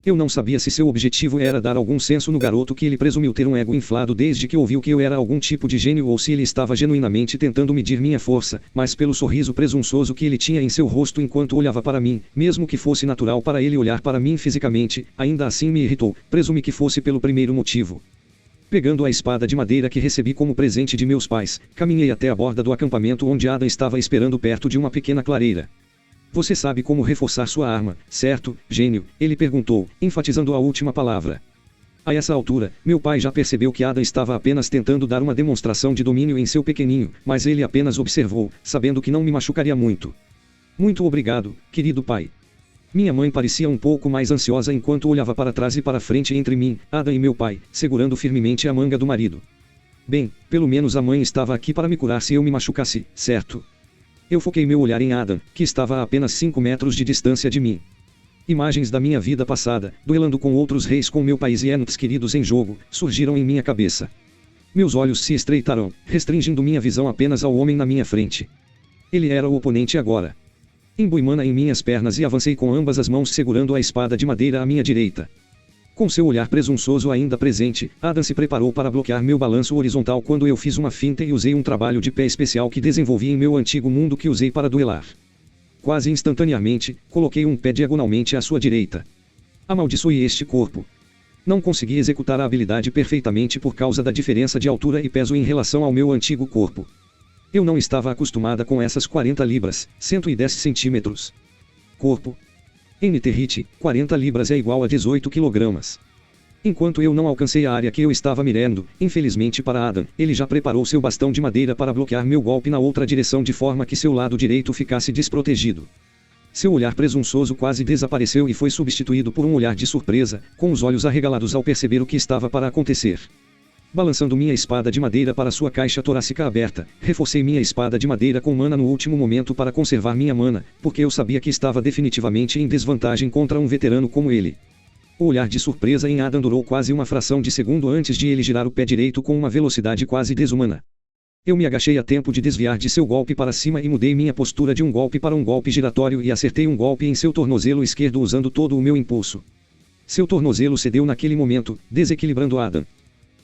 Eu não sabia se seu objetivo era dar algum senso no garoto que ele presumiu ter um ego inflado desde que ouviu que eu era algum tipo de gênio ou se ele estava genuinamente tentando medir minha força, mas pelo sorriso presunçoso que ele tinha em seu rosto enquanto olhava para mim, mesmo que fosse natural para ele olhar para mim fisicamente, ainda assim me irritou. Presumi que fosse pelo primeiro motivo. Pegando a espada de madeira que recebi como presente de meus pais, caminhei até a borda do acampamento onde Adam estava esperando perto de uma pequena clareira. Você sabe como reforçar sua arma, certo, gênio? Ele perguntou, enfatizando a última palavra. A essa altura, meu pai já percebeu que Adam estava apenas tentando dar uma demonstração de domínio em seu pequenino, mas ele apenas observou, sabendo que não me machucaria muito. Muito obrigado, querido pai. Minha mãe parecia um pouco mais ansiosa enquanto olhava para trás e para frente entre mim, Adam e meu pai, segurando firmemente a manga do marido. Bem, pelo menos a mãe estava aqui para me curar se eu me machucasse, certo? Eu foquei meu olhar em Adam, que estava a apenas 5 metros de distância de mim. Imagens da minha vida passada, duelando com outros reis com meu país e entes queridos em jogo, surgiram em minha cabeça. Meus olhos se estreitaram, restringindo minha visão apenas ao homem na minha frente. Ele era o oponente agora. Embui mana em minhas pernas e avancei com ambas as mãos segurando a espada de madeira à minha direita. Com seu olhar presunçoso ainda presente, Adam se preparou para bloquear meu balanço horizontal quando eu fiz uma finta e usei um trabalho de pé especial que desenvolvi em meu antigo mundo que usei para duelar. Quase instantaneamente, coloquei um pé diagonalmente à sua direita. Amaldiçoei este corpo. Não consegui executar a habilidade perfeitamente por causa da diferença de altura e peso em relação ao meu antigo corpo. Eu não estava acostumada com essas 40 libras, 110 centímetros. Corpo. NT Hit, 40 libras é igual a 18 kg. Enquanto eu não alcancei a área que eu estava mirando, infelizmente para Adam, ele já preparou seu bastão de madeira para bloquear meu golpe na outra direção de forma que seu lado direito ficasse desprotegido. Seu olhar presunçoso quase desapareceu e foi substituído por um olhar de surpresa, com os olhos arregalados ao perceber o que estava para acontecer. Balançando minha espada de madeira para sua caixa torácica aberta, reforcei minha espada de madeira com mana no último momento para conservar minha mana, porque eu sabia que estava definitivamente em desvantagem contra um veterano como ele. O olhar de surpresa em Adam durou quase uma fração de segundo antes de ele girar o pé direito com uma velocidade quase desumana. Eu me agachei a tempo de desviar de seu golpe para cima e mudei minha postura de um golpe para um golpe giratório e acertei um golpe em seu tornozelo esquerdo usando todo o meu impulso. Seu tornozelo cedeu naquele momento, desequilibrando Adam.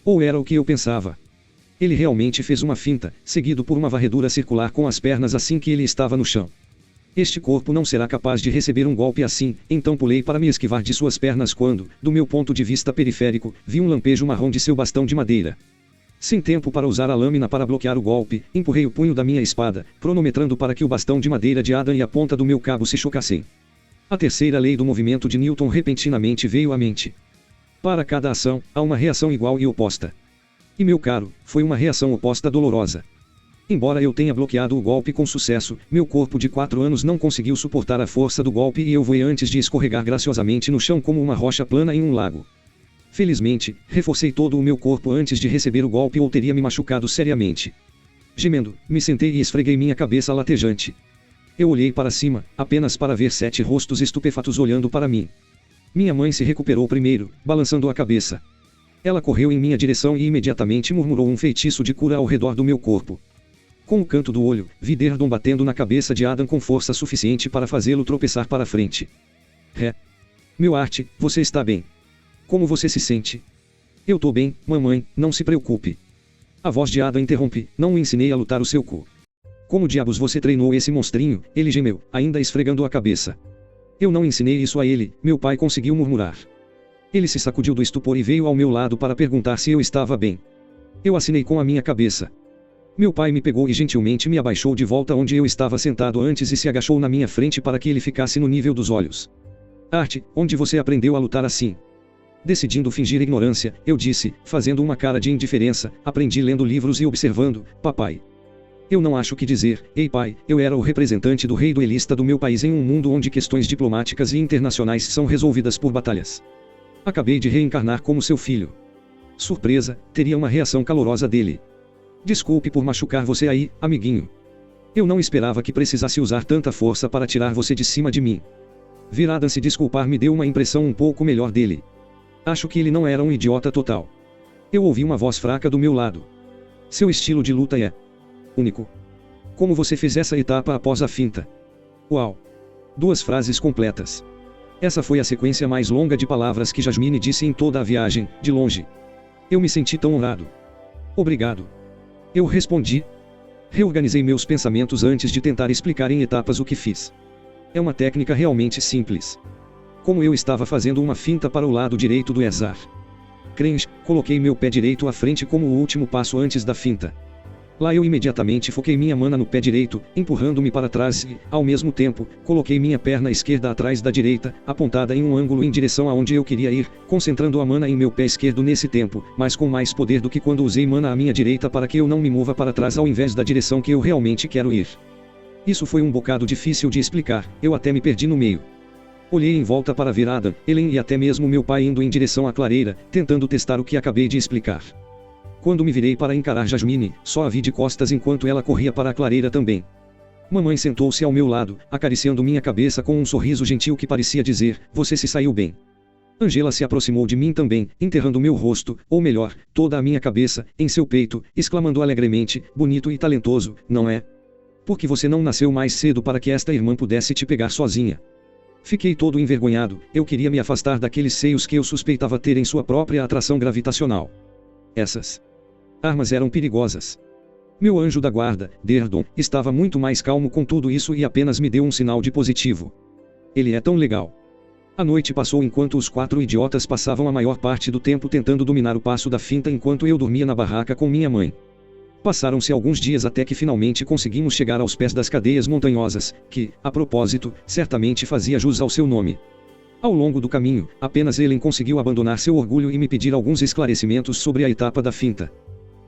Ou era o que eu pensava. Ele realmente fez uma finta, seguido por uma varredura circular com as pernas assim que ele estava no chão. Este corpo não será capaz de receber um golpe assim, então pulei para me esquivar de suas pernas quando, do meu ponto de vista periférico, vi um lampejo marrom de seu bastão de madeira. Sem tempo para usar a lâmina para bloquear o golpe, empurrei o punho da minha espada, cronometrando para que o bastão de madeira de Adam e a ponta do meu cabo se chocassem. A terceira lei do movimento de Newton repentinamente veio à mente. Para cada ação, há uma reação igual e oposta. E meu caro, foi uma reação oposta dolorosa. Embora eu tenha bloqueado o golpe com sucesso, meu corpo de 4 anos não conseguiu suportar a força do golpe e eu voei antes de escorregar graciosamente no chão como uma rocha plana em um lago. Felizmente, reforcei todo o meu corpo antes de receber o golpe ou teria me machucado seriamente. Gemendo, me sentei e esfreguei minha cabeça latejante. Eu olhei para cima, apenas para ver 7 rostos estupefatos olhando para mim. Minha mãe se recuperou primeiro, balançando a cabeça. Ela correu em minha direção e imediatamente murmurou um feitiço de cura ao redor do meu corpo. Com o canto do olho, vi Derdon batendo na cabeça de Adam com força suficiente para fazê-lo tropeçar para frente. Meu Arte, você está bem? Como você se sente? Eu tô bem, mamãe, não se preocupe. A voz de Adam interrompe, não o ensinei a lutar o seu cu. Como diabos você treinou esse monstrinho? Ele gemeu, ainda esfregando a cabeça. Eu não ensinei isso a ele, meu pai conseguiu murmurar. Ele se sacudiu do estupor e veio ao meu lado para perguntar se eu estava bem. Eu assinei com a minha cabeça. Meu pai me pegou e gentilmente me abaixou de volta onde eu estava sentado antes e se agachou na minha frente para que ele ficasse no nível dos olhos. Arte, onde você aprendeu a lutar assim? Decidindo fingir ignorância, eu disse, fazendo uma cara de indiferença, aprendi lendo livros e observando, papai. Eu não acho o que dizer, ei pai, eu era o representante do rei duelista do meu país em um mundo onde questões diplomáticas e internacionais são resolvidas por batalhas. Acabei de reencarnar como seu filho. Surpresa, teria uma reação calorosa dele. Desculpe por machucar você aí, amiguinho. Eu não esperava que precisasse usar tanta força para tirar você de cima de mim. Ver Adam se desculpar me deu uma impressão um pouco melhor dele. Acho que ele não era um idiota total. Eu ouvi uma voz fraca do meu lado. Seu estilo de luta é único. Como você fez essa etapa após a finta? Uau! 2 frases completas. Essa foi a sequência mais longa de palavras que Jasmine disse em toda a viagem, de longe. Eu me senti tão honrado. Obrigado. Eu respondi. Reorganizei meus pensamentos antes de tentar explicar em etapas o que fiz. É uma técnica realmente simples. Como eu estava fazendo uma finta para o lado direito do Ezar. Crench, coloquei meu pé direito à frente como o último passo antes da finta. Lá eu imediatamente foquei minha mana no pé direito, empurrando-me para trás e, ao mesmo tempo, coloquei minha perna esquerda atrás da direita, apontada em um ângulo em direção aonde eu queria ir, concentrando a mana em meu pé esquerdo nesse tempo, mas com mais poder do que quando usei mana à minha direita para que eu não me mova para trás ao invés da direção que eu realmente quero ir. Isso foi um bocado difícil de explicar, eu até me perdi no meio. Olhei em volta para ver Adam, Ellen e até mesmo meu pai indo em direção à clareira, tentando testar o que acabei de explicar. Quando me virei para encarar Jasmine, só a vi de costas enquanto ela corria para a clareira também. Mamãe sentou-se ao meu lado, acariciando minha cabeça com um sorriso gentil que parecia dizer, você se saiu bem. Angela se aproximou de mim também, enterrando meu rosto, ou melhor, toda a minha cabeça, em seu peito, exclamando alegremente, bonito e talentoso, não é? Por que você não nasceu mais cedo para que esta irmã pudesse te pegar sozinha? Fiquei todo envergonhado, eu queria me afastar daqueles seios que eu suspeitava ter em sua própria atração gravitacional. Essas armas eram perigosas. Meu anjo da guarda, Derdon, estava muito mais calmo com tudo isso e apenas me deu um sinal de positivo. Ele é tão legal. A noite passou enquanto os 4 idiotas passavam a maior parte do tempo tentando dominar o passo da finta enquanto eu dormia na barraca com minha mãe. Passaram-se alguns dias até que finalmente conseguimos chegar aos pés das cadeias montanhosas, que, a propósito, certamente fazia jus ao seu nome. Ao longo do caminho, apenas Ellen conseguiu abandonar seu orgulho e me pedir alguns esclarecimentos sobre a etapa da finta.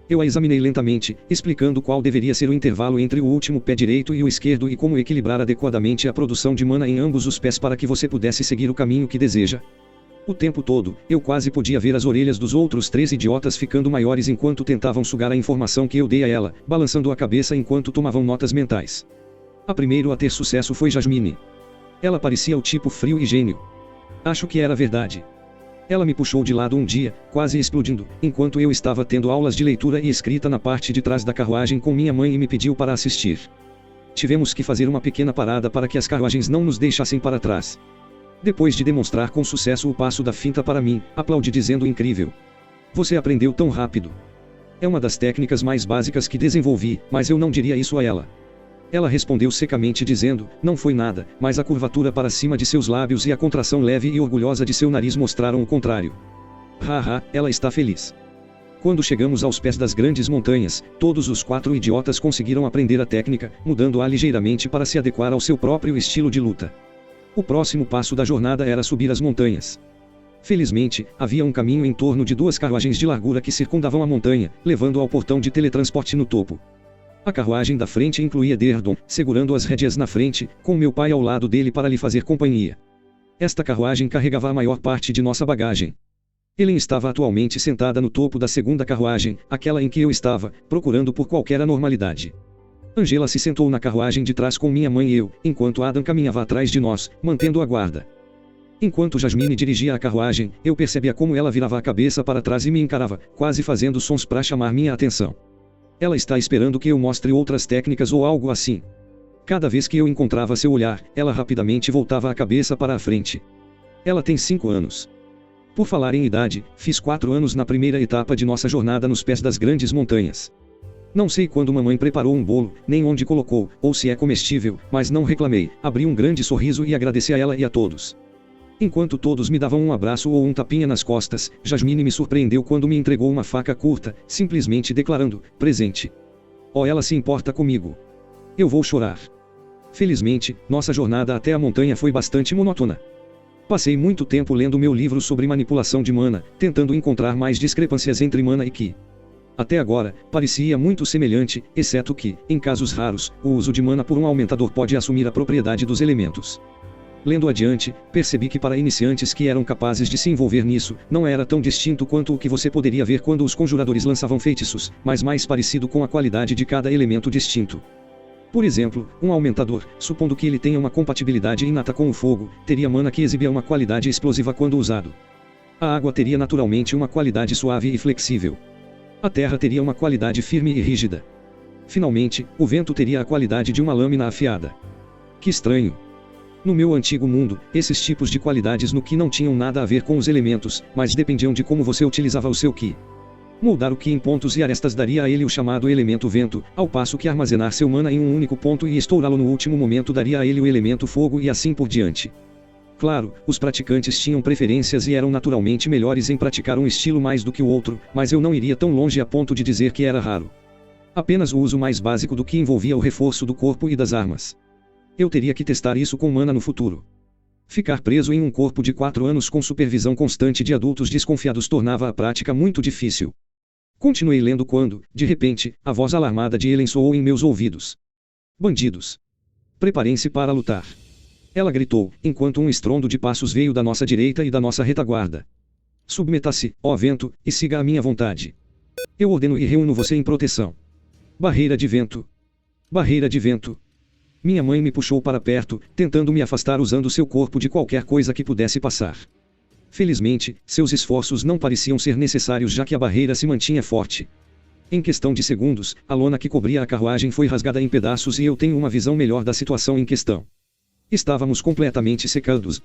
Eu a examinei lentamente, explicando qual deveria ser o intervalo entre o último pé direito e o esquerdo e como equilibrar adequadamente a produção de mana em ambos os pés para que você pudesse seguir o caminho que deseja. O tempo todo, eu quase podia ver as orelhas dos outros 3 idiotas ficando maiores enquanto tentavam sugar a informação que eu dei a ela, balançando a cabeça enquanto tomavam notas mentais. A primeira a ter sucesso foi Jasmine. Ela parecia o tipo frio e gênio. Acho que era verdade. Ela me puxou de lado um dia, quase explodindo, enquanto eu estava tendo aulas de leitura e escrita na parte de trás da carruagem com minha mãe e me pediu para assistir. Tivemos que fazer uma pequena parada para que as carruagens não nos deixassem para trás. Depois de demonstrar com sucesso o passo da finta para mim, aplaudi dizendo incrível. Você aprendeu tão rápido. É uma das técnicas mais básicas que desenvolvi, mas eu não diria isso a ela. Ela respondeu secamente dizendo, não foi nada, mas a curvatura para cima de seus lábios e a contração leve e orgulhosa de seu nariz mostraram o contrário. Haha, ela está feliz. Quando chegamos aos pés das grandes montanhas, todos os 4 idiotas conseguiram aprender a técnica, mudando-a ligeiramente para se adequar ao seu próprio estilo de luta. O próximo passo da jornada era subir as montanhas. Felizmente, havia um caminho em torno de 2 carruagens de largura que circundavam a montanha, levando ao portão de teletransporte no topo. A carruagem da frente incluía Derdon, segurando as rédeas na frente, com meu pai ao lado dele para lhe fazer companhia. Esta carruagem carregava a maior parte de nossa bagagem. Ellen estava atualmente sentada no topo da segunda carruagem, aquela em que eu estava, procurando por qualquer anormalidade. Angela se sentou na carruagem de trás com minha mãe e eu, enquanto Adam caminhava atrás de nós, mantendo a guarda. Enquanto Jasmine dirigia a carruagem, eu percebia como ela virava a cabeça para trás e me encarava, quase fazendo sons para chamar minha atenção. Ela está esperando que eu mostre outras técnicas ou algo assim. Cada vez que eu encontrava seu olhar, ela rapidamente voltava a cabeça para a frente. Ela tem 5 anos. Por falar em idade, fiz 4 anos na primeira etapa de nossa jornada nos pés das grandes montanhas. Não sei quando mamãe preparou um bolo, nem onde colocou, ou se é comestível, mas não reclamei, abri um grande sorriso e agradeci a ela e a todos. Enquanto todos me davam um abraço ou um tapinha nas costas, Jasmine me surpreendeu quando me entregou uma faca curta, simplesmente declarando, presente. Oh, ela se importa comigo. Eu vou chorar. Felizmente, nossa jornada até a montanha foi bastante monótona. Passei muito tempo lendo meu livro sobre manipulação de mana, tentando encontrar mais discrepâncias entre mana e ki. Até agora, parecia muito semelhante, exceto que, em casos raros, o uso de mana por um aumentador pode assumir a propriedade dos elementos. Lendo adiante, percebi que para iniciantes que eram capazes de se envolver nisso, não era tão distinto quanto o que você poderia ver quando os conjuradores lançavam feitiços, mas mais parecido com a qualidade de cada elemento distinto. Por exemplo, um aumentador, supondo que ele tenha uma compatibilidade inata com o fogo, teria mana que exibia uma qualidade explosiva quando usado. A água teria naturalmente uma qualidade suave e flexível. A terra teria uma qualidade firme e rígida. Finalmente, o vento teria a qualidade de uma lâmina afiada. Que estranho. No meu antigo mundo, esses tipos de qualidades no Ki não tinham nada a ver com os elementos, mas dependiam de como você utilizava o seu Ki. Moldar o Ki em pontos e arestas daria a ele o chamado elemento vento, ao passo que armazenar seu mana em um único ponto e estourá-lo no último momento daria a ele o elemento fogo e assim por diante. Claro, os praticantes tinham preferências e eram naturalmente melhores em praticar um estilo mais do que o outro, mas eu não iria tão longe a ponto de dizer que era raro. Apenas o uso mais básico do Ki envolvia o reforço do corpo e das armas. Eu teria que testar isso com mana no futuro. Ficar preso em um corpo de 4 anos com supervisão constante de adultos desconfiados tornava a prática muito difícil. Continuei lendo quando, de repente, a voz alarmada de Helen soou em meus ouvidos. Bandidos! Preparem-se para lutar! Ela gritou, enquanto um estrondo de passos veio da nossa direita e da nossa retaguarda. Submeta-se, ó vento, e siga a minha vontade. Eu ordeno e reúno você em proteção. Barreira de vento. Barreira de vento. Minha mãe me puxou para perto, tentando me afastar usando seu corpo de qualquer coisa que pudesse passar. Felizmente, seus esforços não pareciam ser necessários já que a barreira se mantinha forte. Em questão de segundos, a lona que cobria a carruagem foi rasgada em pedaços e eu tenho uma visão melhor da situação em questão. Estávamos completamente secados.